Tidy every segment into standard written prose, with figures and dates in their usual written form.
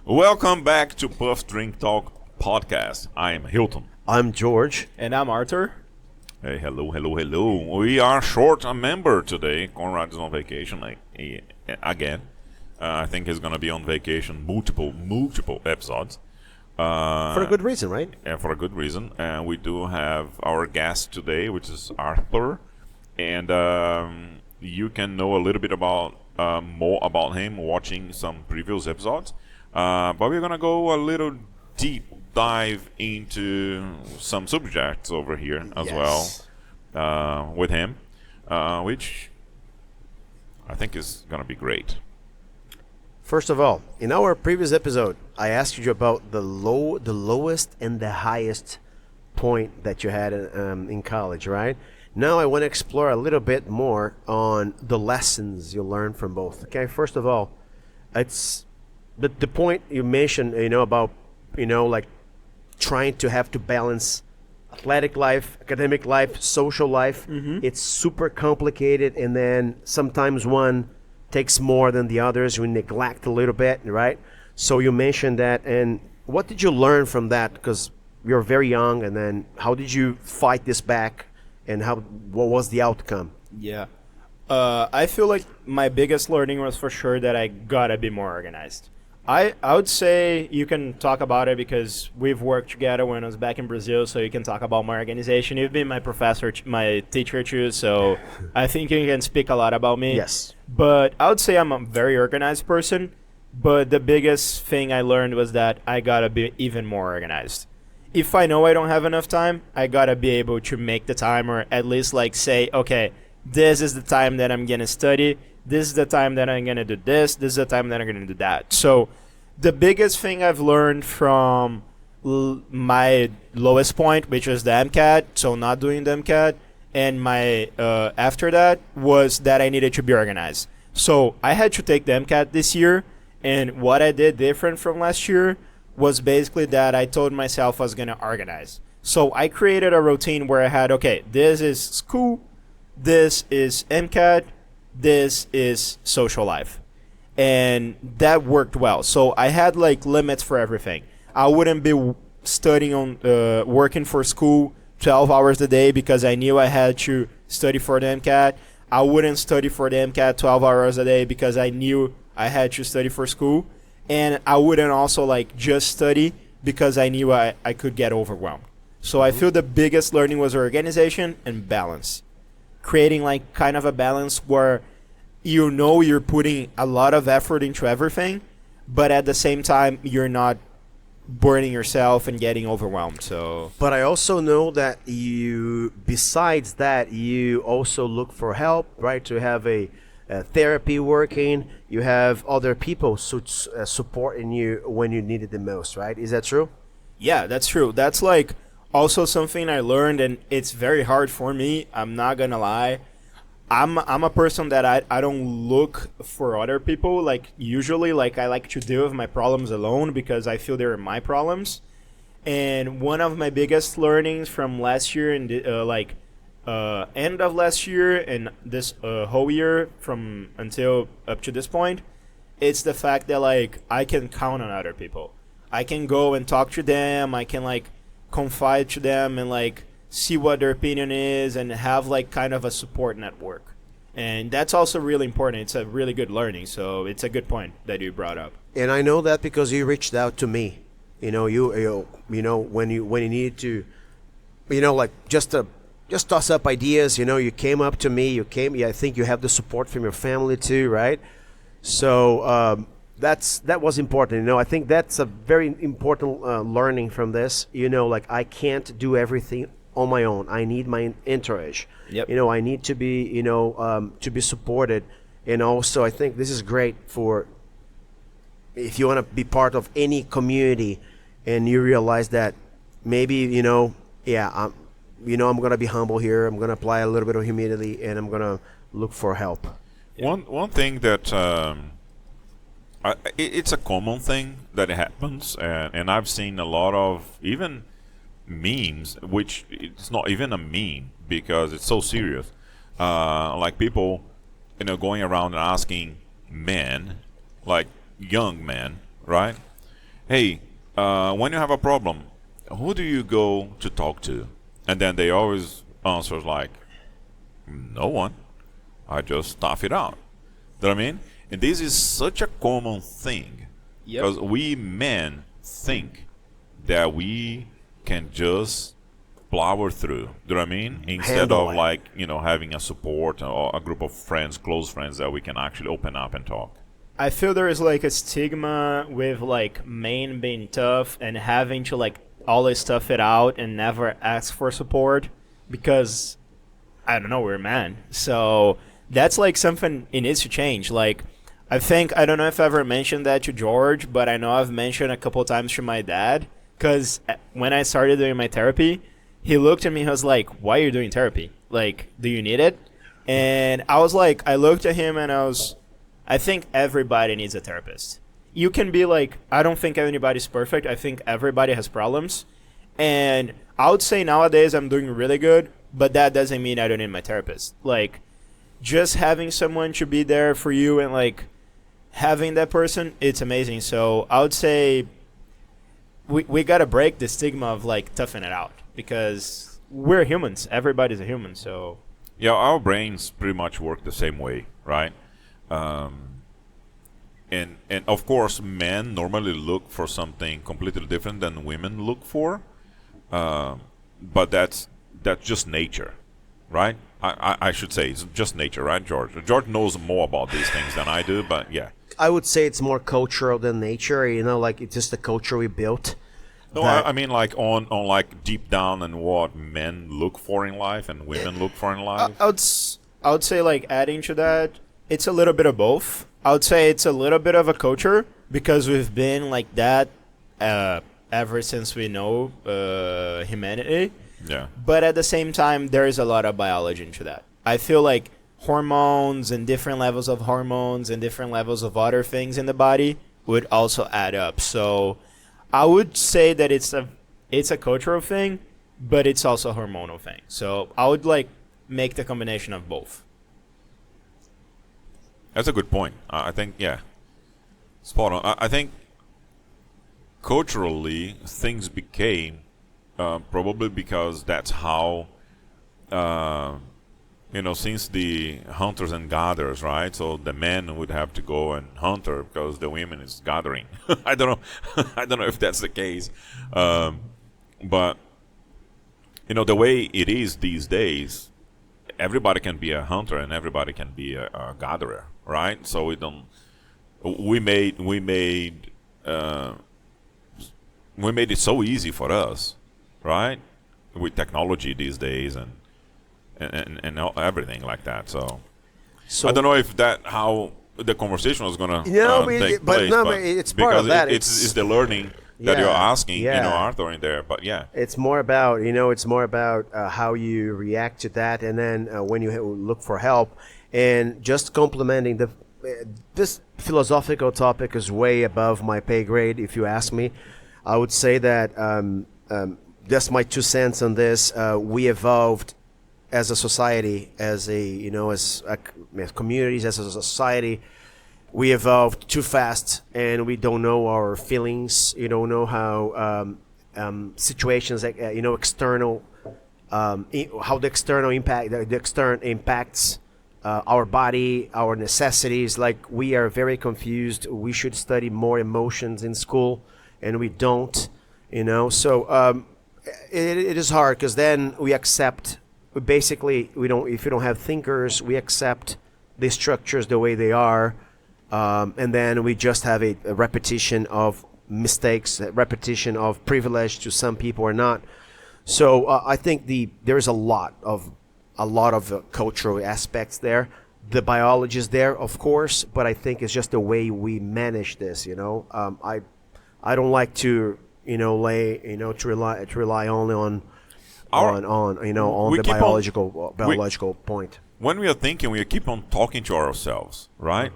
Welcome back to Puff Drink Talk podcast. I am Hilton. I'm George. And I'm Arthur. Hey, hello. We are short a member today. Conrad is on vacation again. I think he's going to be on vacation multiple episodes. For a good reason, right? And for a good reason. And we do have our guest today, which is Arthur. And you can know a little bit about more about him watching some previous episodes. But we're going to go a little deep dive into some subjects over here as well with him, which I think is going to be great. First of all, in our previous episode, I asked you about the lowest and the highest point that you had in college, right? Now I want to explore a little bit more on the lessons you learned from both. Okay, first of all, it's the point you mentioned, about, like trying to have to balance athletic life, academic life, social life. It's super complicated, and then sometimes one takes more than the others. We neglect a little bit, right? So you mentioned that, and what did you learn from that? Because you're very young, and then how did you fight this back, and what was the outcome? Yeah. I feel like my biggest learning was for sure that I gotta be more organized. I would say you can talk about it because we've worked together when I was back in Brazil, so you can talk about my organization. You've been my professor, my teacher too, so I think you can speak a lot about me. Yes. But I would say I'm a very organized person, but the biggest thing I learned was that I gotta be even more organized. If I know I don't have enough time, I gotta be able to make the time, or at least like say, okay, this is the time that I'm gonna study. This is the time that I'm going to do this. This is the time that I'm going to do that. So the biggest thing I've learned from my lowest point, which was the MCAT, so not doing the MCAT, and my after that was that I needed to be organized. So I had to take the MCAT this year, and what I did different from last year was basically that I told myself I was going to organize. So I created a routine where I had, okay, this is school, this is MCAT, this is social life, and that worked well. So I had like limits for everything. I wouldn't be studying on working for school 12 hours a day because I knew I had to study for the MCAT. I wouldn't study for the MCAT 12 hours a day because I knew I had to study for school, and I wouldn't also like just study because I knew I could get overwhelmed. So I feel the biggest learning was organization and balance. Creating like kind of a balance where you're putting a lot of effort into everything, but at the same time you're not burning yourself and getting overwhelmed. So But I also know that besides that, you also look for help, right? To have a therapy working, you have other people supporting you when you need it the most, right? Is that true? yeah, that's true. That's like also something I learned, and it's very hard for me. I'm not gonna lie. I'm a person that I don't look for other people. Like usually, like I like to deal with my problems alone because I feel they're my problems. And one of my biggest learnings from last year and end of last year and this whole year from until up to this point, it's the fact that like I can count on other people. I can go and talk to them. I can like confide to them and like see what their opinion is and have like kind of a support network. And that's also really important. It's a really good learning. So it's a good point that you brought up. And I know that because you reached out to me. You when you needed to, like just toss up ideas. You came up to me. I think you have the support from your family too, right? So that was important. I think that's a very important learning from this. Like I can't do everything on my own. I need my entourage. Yep. I need to be to be supported, and also I think this is great for if you want to be part of any community, and you realize that maybe I'm gonna be humble here. I'm gonna apply a little bit of humility, and I'm gonna look for help. Yeah. One thing that it's a common thing that happens, and I've seen a lot of even memes, which it's not even a meme because it's so serious. Like people, going around and asking men, like young men, right? hey, when you have a problem, who do you go to talk to? And then they always answer like, no one. I just tough it out. Do you know what I mean? And this is such a common thing Yep. because we men think that we can just plow through. Do you know what I mean? Instead Handle of it. like having a support or a group of friends, close friends that we can actually open up and talk. I feel there is like a stigma with like men being tough and having to like always tough it out and never ask for support because I don't know, we're men. So that's like something it needs to change. Like I think I don't know if I ever mentioned that to George, but I know I've mentioned a couple times to my dad because when I started doing my therapy, he looked at me and was like, "Why are you doing therapy? Like, do you need it?" And I was like, I looked at him and I think everybody needs a therapist. You can be like, I don't think anybody's perfect. I think everybody has problems. And I would say nowadays I'm doing really good, but that doesn't mean I don't need my therapist. Like, just having someone to be there for you and like having that person, it's amazing. So I would say we got to break the stigma of like toughing it out because we're humans. Everybody's a human. So Yeah, our brains pretty much work the same way, right? And of course, men normally look for something completely different than women look for, but that's just nature, right? I should say it's just nature, right, George? George knows more about these things than I do, but yeah. I would say it's more cultural than nature. You know, like it's just the culture we built. No, that- I mean like on like deep down and what men look for in life and women look for in life. I would say like adding to that, it's a little bit of both. I would say it's a little bit of a culture because we've been like that ever since we know humanity. Yeah. But at the same time, there is a lot of biology into that. I feel like hormones and different levels of hormones and different levels of other things in the body would also add up. So I would say that it's a cultural thing, but it's also a hormonal thing. So I would like make the combination of both. That's a good point. I think, yeah, spot on. I think culturally things became probably because that's how, since the hunters and gatherers, right? So the men would have to go and hunter because the women is gathering. I don't know. I don't know if that's the case, but the way it is these days, everybody can be a hunter and everybody can be a gatherer, right? So we made it so easy for us, right? With technology these days and everything like that. So I don't know if that how the conversation was gonna take place, but it's part of because that. It's the learning that you're Yeah, asking, yeah. Arthur, in there. But yeah, It's more about how you react to that, and then when you look for help, and just complementing this philosophical topic is way above my pay grade. If you ask me, I would say that that's my 2 cents on this. We evolved as a society, as communities, as a society. We evolved too fast, and we don't know our feelings. You don't know how situations, like external, how the external impacts our body, our necessities. Like, we are very confused. We should study more emotions in school, and we don't. So it is hard because then we accept. We don't. If you don't have thinkers, we accept the structures the way they are. And then we just have a repetition of mistakes, a repetition of privilege to some people or not. So I think there is a lot of cultural aspects there. The biology is there, of course, but I think it's just the way we manage this. I don't like to rely only on We the keep on- biological point. when we are thinking, we keep on talking to ourselves, right?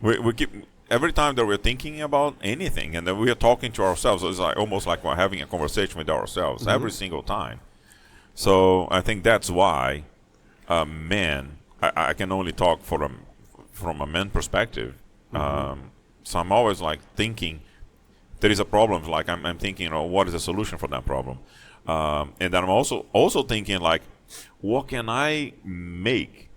We keep every time that we're thinking about anything, and then we are talking to ourselves. It's like almost like we're having a conversation with ourselves every single time. So I think that's why men. I can only talk from a man perspective. So I'm always like thinking there is a problem, like I'm thinking, what is the solution for that problem? And then I'm also thinking, like, what can I make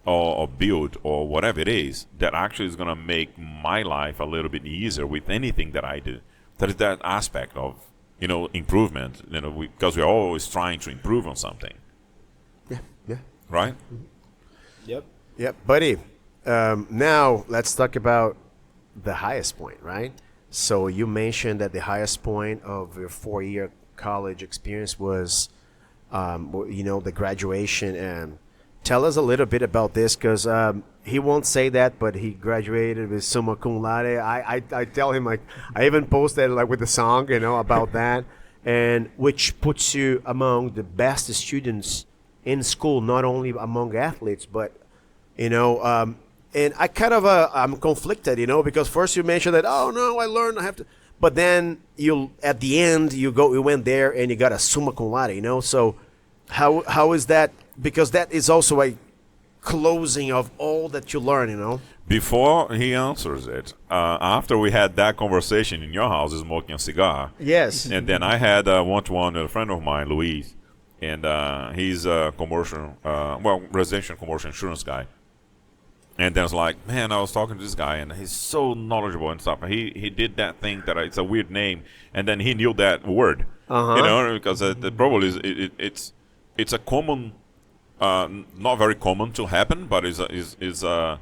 or build or whatever it is that actually is going to make my life a little bit easier with anything that I do. That is that aspect of, improvement, because we're always trying to improve on something. Yeah, yeah. Right? Yep. Yep, buddy. Now let's talk about the highest point, right? So you mentioned that the highest point of your 4-year college experience was, the graduation. And tell us a little bit about this, because he won't say that, but he graduated with Summa Cum Laude. I tell him, like, I even posted like with the song, about that, and which puts you among the best students in school, not only among athletes, but and I kind of I'm conflicted, because first you mentioned that, oh no, I learned I have to, but then at the end you went there and you got a Summa Cum Laude, so how is that? Because that is also a closing of all that you learn, Before he answers it, after we had that conversation in your house smoking a cigar, Yes. and then I had one-to-one with a friend of mine, Luis, and he's a residential commercial insurance guy. And then it's like, man, I was talking to this guy, and he's so knowledgeable and stuff. And he did that thing that it's a weird name, and then he knew that word, because the problem is it's a common, not very common to happen, but is a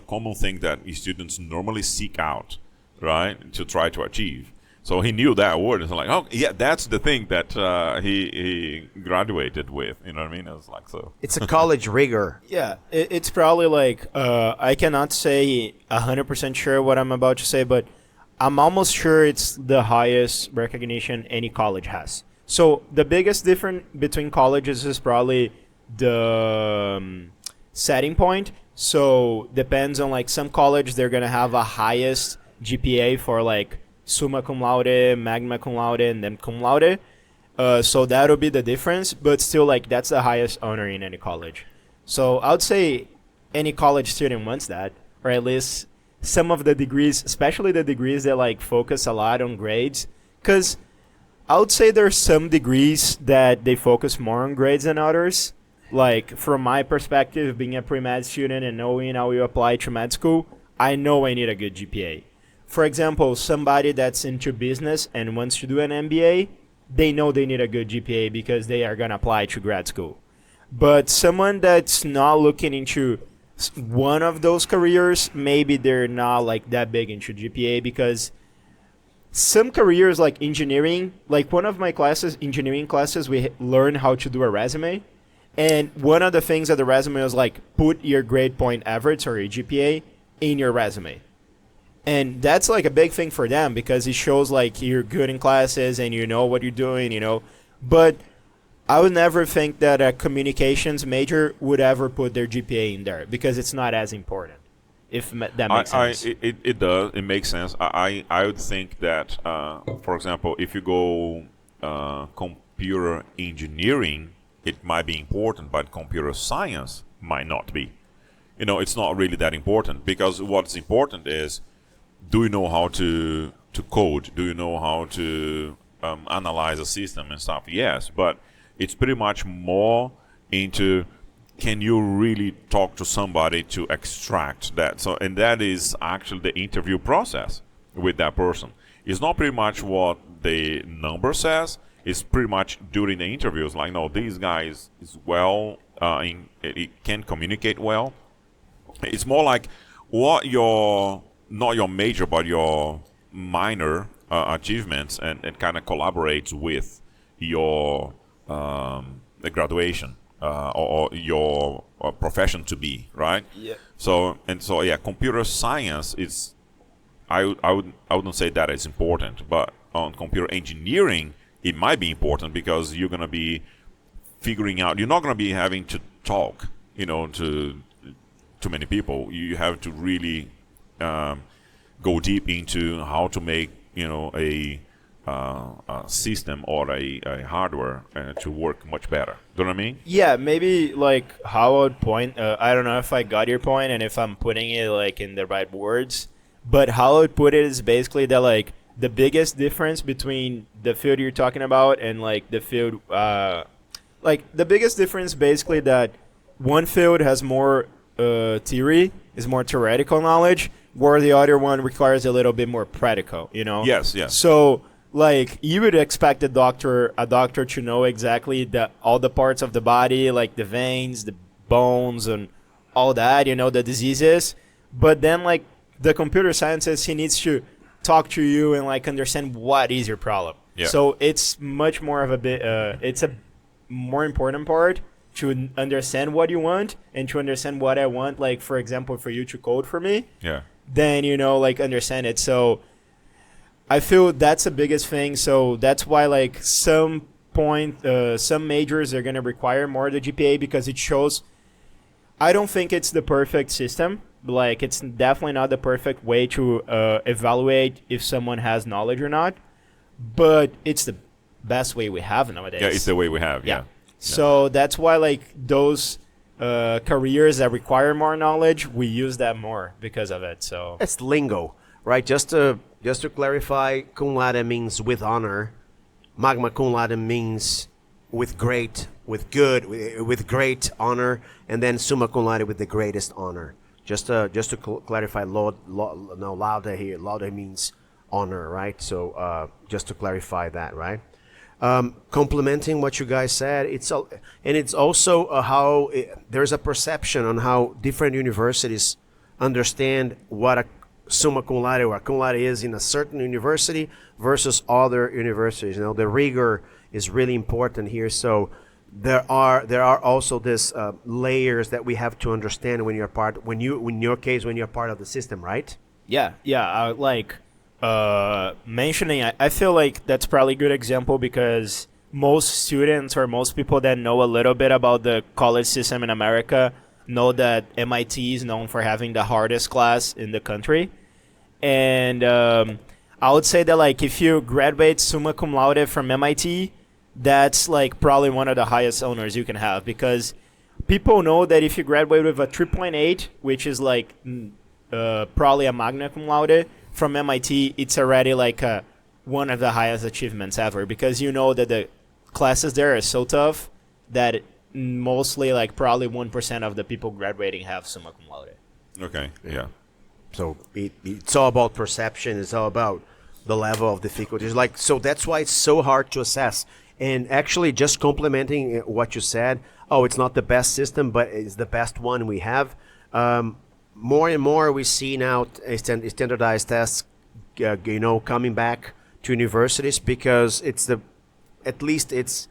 common thing that students normally seek out, right, to try to achieve. So he knew that word. It's like, oh yeah, that's the thing that he graduated with. You know what I mean? It was like, so. It's a college rigor. Yeah, it's probably like I cannot say 100% sure what I'm about to say, but I'm almost sure it's the highest recognition any college has. So the biggest difference between colleges is probably the setting point. So depends on, like, some college, they're gonna have a highest GPA for like Summa Cum Laude, Magna Cum Laude, and then Cum Laude. So that'll be the difference, but still, like, that's the highest honor in any college. So I would say any college student wants that, or at least some of the degrees, especially the degrees that like focus a lot on grades, because I would say there's some degrees that they focus more on grades than others. Like, from my perspective, being a pre-med student and knowing how you apply to med school, I know I need a good GPA. For example, somebody that's into business and wants to do an MBA, they know they need a good GPA because they are going to apply to grad school. But someone that's not looking into one of those careers, maybe they're not like that big into GPA, because some careers like engineering, like one of my classes, engineering classes, we learn how to do a resume. And one of the things of the resume was like, put your grade point average or your GPA in your resume. And that's like a big thing for them because it shows like you're good in classes and you know what you're doing, But I would never think that a communications major would ever put their GPA in there because it's not as important, if that makes sense. It does. It makes sense. I would think that, for example, if you go computer engineering, it might be important, but computer science might not be. It's not really that important because what's important is, do you know how to code? Do you know how to analyze a system and stuff? Yes, but it's pretty much more into, can you really talk to somebody to extract that? So, and that is actually the interview process with that person. It's not pretty much what the number says. It's pretty much during the interviews, like, no, these guys is well, it can communicate well. It's more like what not your major, but your minor achievements, and it kind of collaborates with your the graduation or your profession to be, right? Yeah. So yeah, computer science is, I wouldn't say that it's important, but on computer engineering, it might be important because you're gonna be figuring out. You're not gonna be having to talk, to too many people. You have to really go deep into how to make a system or a hardware to work much better. Do you know what I mean? Yeah, maybe like how I would point. I don't know if I got your point and if I'm putting it like in the right words, But how I would put it is basically that like the biggest difference between the field you're talking about and like the field, like the biggest difference basically that one field has more theory, is more theoretical knowledge, where the other one requires a little bit more practical, you know? Yes, yes. So like you would expect a doctor to know exactly all the parts of the body, like the veins, the bones, and all that, you know, the diseases. But then like the computer scientist, he needs to talk to you and like understand what is your problem. Yeah. So it's much more of a bit. It's a more important part to understand what you want and to understand what I want. Like for example, for you to code for me. Yeah. Then you know like understand it. So I feel that's the biggest thing. So that's why like some majors are gonna require more the GPA because it shows. I don't think it's the perfect system. Like it's definitely not the perfect way to evaluate if someone has knowledge or not, but it's the best way we have nowadays. Yeah, it's the way we have. Yeah. So that's why like those careers that require more knowledge, we use that more because of it. So It's lingo, right? Just to clarify, cum laude means with honor. Magna cum laude means with great, with good, with great honor, and then summa cum laude with the greatest honor. Just to clarify, laude here, laude means honor, right? So just to clarify that, right? Complementing what you guys said, it's also how there's a perception on how different universities understand what a summa cum laude or a cum laude is in a certain university versus other universities. You know, the rigor is really important here. So there are also this layers that we have to understand when you're in your case when you're part of the system, right? yeah, like mentioning, I feel like that's probably a good example because most students or most people that know a little bit about the college system in America know that MIT is known for having the hardest class in the country. And I would say that like if you graduate summa cum laude from MIT, that's like probably one of the highest honors you can have because people know that if you graduate with a 3.8, which is like probably a magna cum laude from MIT, it's already like one of the highest achievements ever because you know that the classes there are so tough that mostly like probably 1% of the people graduating have summa cum laude. Okay. Yeah. So it's all about perception. It's all about the level of difficulty. Like, so that's why it's so hard to assess. And actually, just complementing what you said, it's not the best system, but it's the best one we have. More and more we see now standardized tests, coming back to universities because at least it's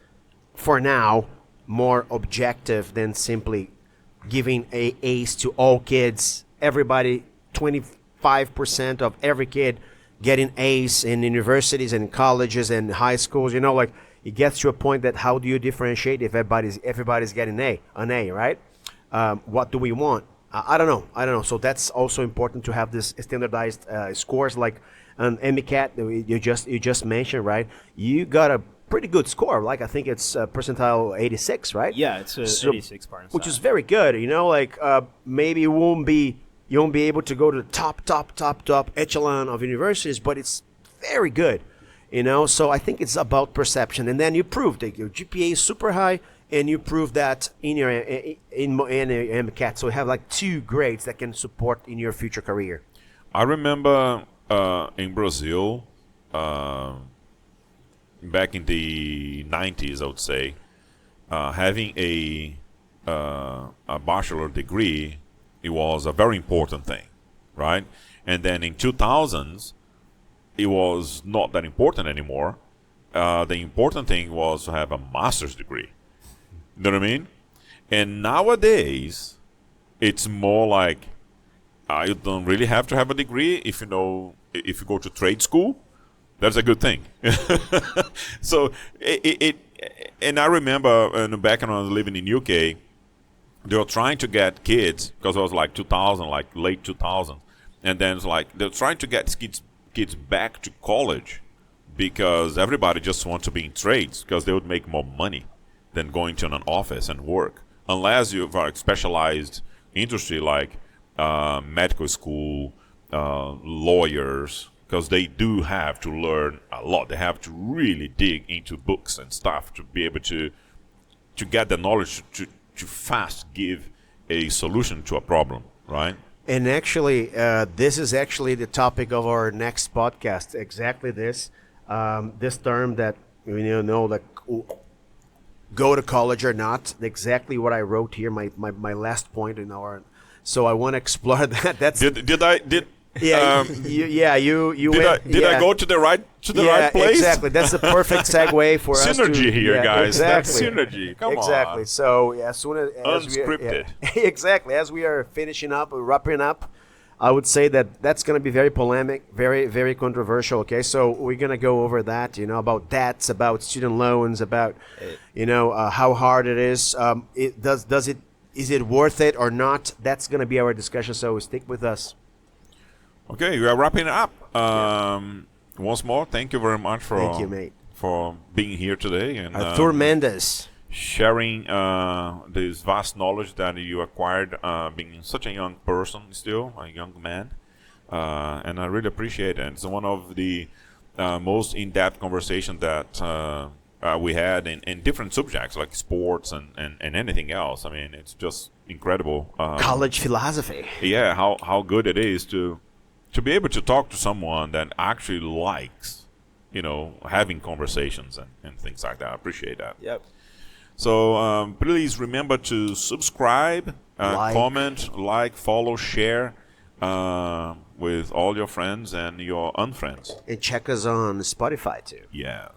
for now more objective than simply giving A's to all kids. Everybody, 25% of every kid getting A's in universities and colleges and high schools. Like it gets to a point that how do you differentiate if everybody's getting an A, right? What do we want? I don't know. So that's also important to have this standardized scores like an MCAT you just mentioned, right? You got a pretty good score. Like I think it's percentile 86, right? Yeah, it's 86 percentile, which is very good. Like maybe you won't be able to go to the top echelon of universities, but it's very good. So I think it's about perception, and then you prove that your GPA is super high, and you prove that in your MCAT. So you have like 2 grades that can support in your future career. I remember in Brazil, back in the 90s, I would say, having a bachelor degree, it was a very important thing, right? And then in 2000s, it was not that important anymore. The important thing was to have a master's degree. You know what I mean? And nowadays, it's more like you don't really have to have a degree if you go to trade school. That's a good thing. So and I remember back when I was living in UK, they were trying to get kids because it was like 2000, like late 2000, and then it's like they're trying to get kids back to college because everybody just wants to be in trades because they would make more money than going to an office and work, unless you have a specialized industry like medical school, lawyers, because they do have to learn a lot. They have to really dig into books and stuff to be able to get the knowledge to fast give a solution to a problem, right? And actually, this is actually the topic of our next podcast. Exactly this, this term that we know that go to college or not. Exactly what I wrote here. My last point in our. So I want to explore that. That's yeah, you went. Did I go to the right place? Exactly. That's the perfect segue for us. Synergy here, guys. Exactly. That's synergy. Come exactly. on. So as soon as Unscripted. Exactly. As we are wrapping up, I would say that's going to be very polemic, very very controversial. Okay, so we're going to go over that. About debts, about student loans, about how hard it is. Is it worth it or not? That's going to be our discussion. So stick with us. Okay, we are wrapping up. Once more, thank you very much Thank you, mate. for being here today and Arthur Mendes. sharing this vast knowledge that you acquired being such a young person, still a young man, and I really appreciate it. It's one of the most in-depth conversations that we had in different subjects like sports and anything else. I mean, it's just incredible. College philosophy. Yeah, how good it is to be able to talk to someone that actually likes, having conversations and things like that. I appreciate that. Yep. So please remember to subscribe, comment, follow, share with all your friends and your unfriends. And check us on Spotify too. Yeah.